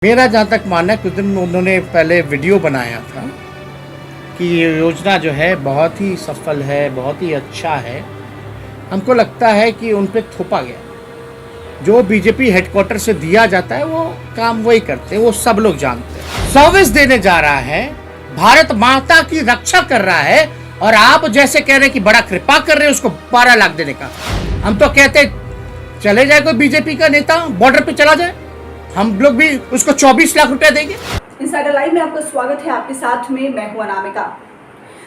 मेरा जहाँ तक मानना है, कुछ दिन उन्होंने पहले वीडियो बनाया था कि ये योजना जो है बहुत ही सफल है, बहुत ही अच्छा है। हमको लगता है कि उन पे थोपा गया। जो बीजेपी हेडक्वार्टर से दिया जाता है वो काम वही करते हैं, वो सब लोग जानते हैं। सर्विस देने जा रहा है, भारत माता की रक्षा कर रहा है, और आप जैसे कह रहे हैं कि बड़ा कृपा कर रहे हैं उसको 12 लाख देने का। हम तो कहते चले जाए कोई बीजेपी का नेता बॉर्डर पे चला जाए, हम लोग भी उसको 24 लाख रुपया देंगे। इनसाइडर लाइव में आपका स्वागत है। आपके साथ में मैं हूं अनामिका।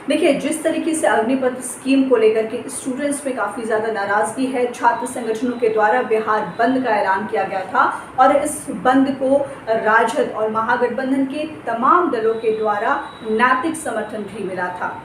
देखिए, जिस तरीके से अग्निपथ स्कीम को लेकर के स्टूडेंट्स में काफ़ी ज़्यादा नाराज़गी है। छात्र संगठनों के द्वारा बिहार बंद का ऐलान किया गया था और इस बंद को राजद और महागठबंधन के तमाम दलों के द्वारा नैतिक समर्थन भी मिला था।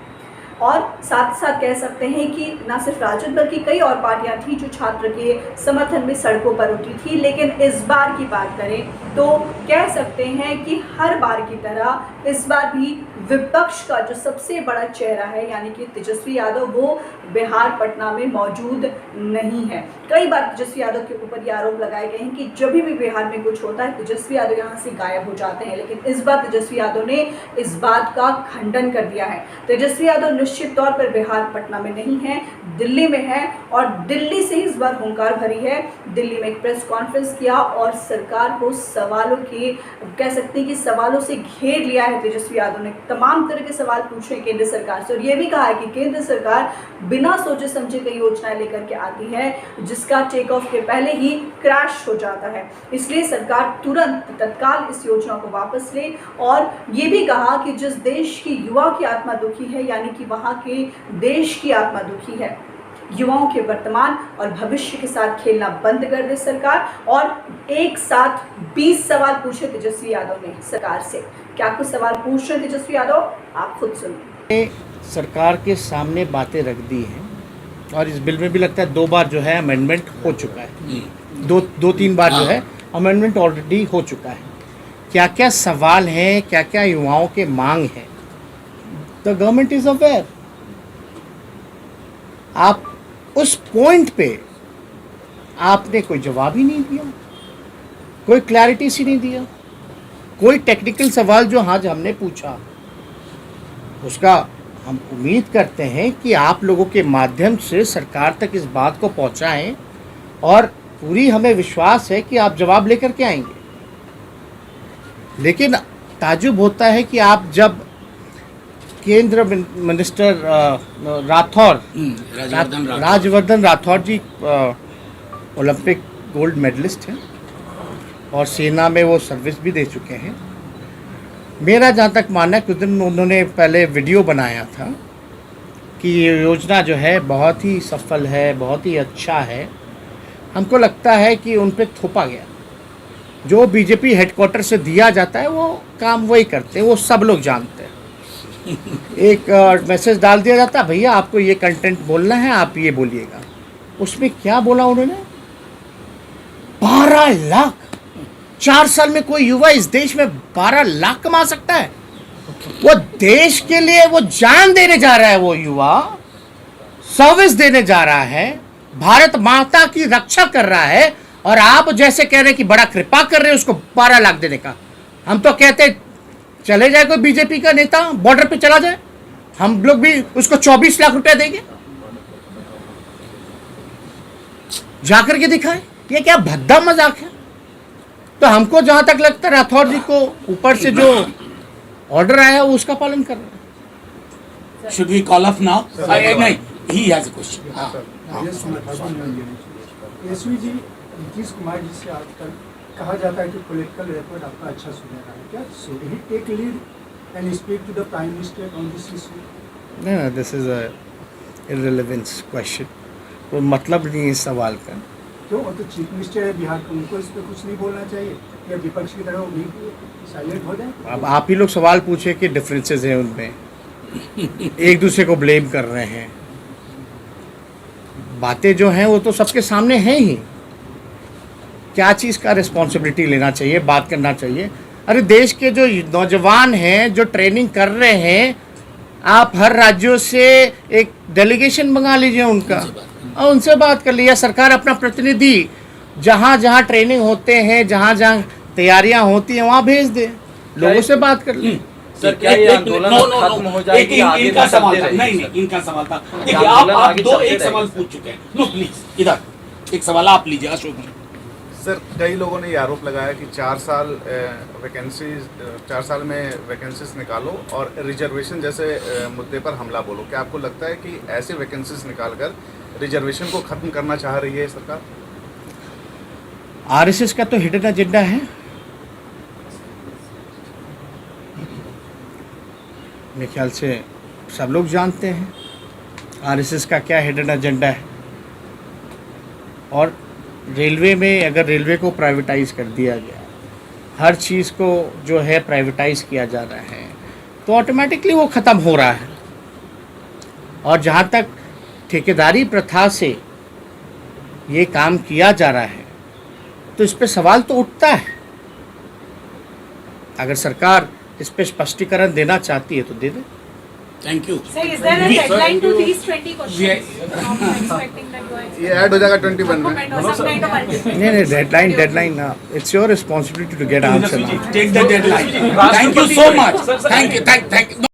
और साथ साथ कह सकते हैं कि न सिर्फ राजद बल्कि कई और पार्टियां थी जो छात्र के समर्थन में सड़कों पर उतरी थी। लेकिन इस बार की बात करें तो कह सकते हैं कि हर बार की तरह इस बार भी विपक्ष का जो सबसे बड़ा चेहरा है यानी कि तेजस्वी यादव, वो बिहार पटना में मौजूद नहीं है। कई बार तेजस्वी यादव के ऊपर ये आरोप लगाए गए हैं कि जब भी बिहार में कुछ होता है तेजस्वी यादव यहाँ से गायब हो जाते हैं। लेकिन इस बार तेजस्वी यादव ने इस बात का खंडन कर दिया है। तेजस्वी यादव निश्चित तौर पर बिहार पटना में नहीं है, दिल्ली में है, और दिल्ली से इस बार हुंकार भरी है। दिल्ली में एक प्रेस कॉन्फ्रेंस किया और सरकार को सवालों के, कह सकते हैं कि सवालों से घेर लिया है। तेजस्वी यादव ने तमाम तरह के सवाल पूछे केंद्र सरकार से और ये भी कहा है कि केंद्र सरकार बिना सोचे समझे कई योजनाएं लेकर के आती है जिसका टेक ऑफ के पहले ही क्रैश हो जाता है। इसलिए सरकार तुरंत तत्काल इस योजना को वापस ले। और ये भी कहा कि जिस देश की युवा की आत्मा दुखी है यानी कि वहाँ के देश की आत्मा दुखी है, युवाओं के वर्तमान और भविष्य के साथ खेलना बंद कर दे सरकार। और एक साथ 20 सवाल पूछे तेजस्वी यादव ने सरकार से। क्या कुछ सवाल पूछ रहे तेजस्वी यादव, आप खुद सुनिए। सरकार के सामने बातें रख दी हैं और इस बिल में भी लगता है 2 बार जो है अमेंडमेंट हो चुका है, दो तीन बार जो है अमेंडमेंट ऑलरेडी हो चुका है। क्या क्या सवाल हैं, क्या क्या युवाओं के मांग हैं, द गवर्नमेंट इज अवेयर। आप उस पॉइंट पे आपने कोई जवाब ही नहीं दिया, कोई क्लैरिटी सी नहीं दिया। कोई टेक्निकल सवाल जो आज हमने पूछा उसका हम उम्मीद करते हैं कि आप लोगों के माध्यम से सरकार तक इस बात को पहुंचाएं, और पूरी हमें विश्वास है कि आप जवाब लेकर के आएंगे। लेकिन ताज्जुब होता है कि आप जब केंद्र मिनिस्टर राजवर्धन राठौर जी ओलंपिक गोल्ड मेडलिस्ट हैं और सेना में वो सर्विस भी दे चुके हैं। मेरा जहाँ तक मानना है, कुछ दिन उन्होंने पहले वीडियो बनाया था कि ये योजना जो है बहुत ही सफल है, बहुत ही अच्छा है। हमको लगता है कि उन पे थोपा गया। जो बीजेपी हेडक्वार्टर से दिया जाता है वो काम वही करते हैं, वो सब लोग जानते हैं। एक मैसेज डाल दिया जाता है, भैया आपको ये कंटेंट बोलना है, आप ये बोलिएगा। उसमें क्या बोला उन्होंने? 12 लाख। 4 साल में कोई युवा इस देश में 12 लाख कमा सकता है? वो देश के लिए वो जान देने जा रहा है, वो युवा सर्विस देने जा रहा है, भारत माता की रक्षा कर रहा है, और आप जैसे कह रहे हैं कि बड़ा कृपा कर रहे हैं उसको 12 लाख देने का। हम तो कहते चले जाए कोई बीजेपी का नेता बॉर्डर पे चला जाए, हम लोग भी उसको 24 लाख रुपया देंगे। जाकर के दिखाए, ये क्या भद्दा मजाक है? तो हमको जहां तक लगता है राठौर जी को ऊपर से जो ऑर्डर आया वो उसका पालन कर रहे हैं। Should we call off now? नहीं, he has a question. SV ji, Nitish Kumar ji से आजकल कहा जाता है कि पॉलिटिकल रिकॉर्ड आपका अच्छा सुनेगा, क्या should he take lead and speak to the prime minister on this issue? नहीं, this is a irrelevance question. कोई मतलब नहीं है इस सवाल का। क्यों? वो तो चीफ मिनिस्टर है बिहार का, उनको इस पर कुछ नहीं बोलना चाहिए या विपक्ष की तरह वो भी साइलेंट हो जाए? अब आप ही लोग सवाल पूछे कि डिफरेंसेस हैं उनमें, एक दूसरे को ब्लेम कर रहे हैं। बातें जो हैं वो तो सबके सामने हैं ही। क्या चीज़ का रिस्पॉन्सिबिलिटी लेना चाहिए, बात करना चाहिए? अरे देश के जो नौजवान हैं जो ट्रेनिंग कर रहे हैं, आप हर राज्यों से एक डेलीगेशन मंगा लीजिए उनका और उनसे बात कर लीजिए। सरकार अपना प्रतिनिधि जहाँ जहाँ ट्रेनिंग होते हैं, जहाँ जहाँ तैयारियां होती हैं वहाँ भेज दे, लोगों से बात कर ले। सर, क्या ये आंदोलन खत्म हो जाएगी? आगे इनका भी सवाल चलते था, रहेंगे? नहीं इनका सवाल था। देखिए आंदोलन आप आगे दो चलते एक सवाल रहेंगे। पूछ चुके हैं। नो प्लीज इधर एक सवाल आप लीजिए अशोक जी। सर, कई लोगों ने ये आरोप लगाया कि 4 साल में वैकेंसीज निकालो और रिजर्वेशन जैसे मुद्दे पर हमला बोलो। क्या आपको लगता है कि ऐसे वैकेंसीज निकालकर रिजर्वेशन को खत्म करना चाह रही है सरकार? आरएसएस का तो हिडन एजेंडा है, मेरे ख्याल से सब लोग जानते हैं आरएसएस का क्या हिडन एजेंडा है। और रेलवे में अगर रेलवे को प्राइवेटाइज कर दिया गया, हर चीज़ को जो है प्राइवेटाइज किया जा रहा है, तो ऑटोमेटिकली वो ख़त्म हो रहा है। और जहाँ तक ठेकेदारी प्रथा से ये काम किया जा रहा है, तो इस पे सवाल तो उठता है। अगर सरकार इस पे स्पष्टीकरण देना चाहती है तो दे दे। Thank you. Sir, is there a deadline to these 20 questions? Yeah. I'm expecting that you are ये ऐड हो जाएगा 21 में। document or some kind of ultimatum. नहीं, डेडलाइन ना, it's your responsibility to get answer. Take the deadline. Thank you so much. Thank you.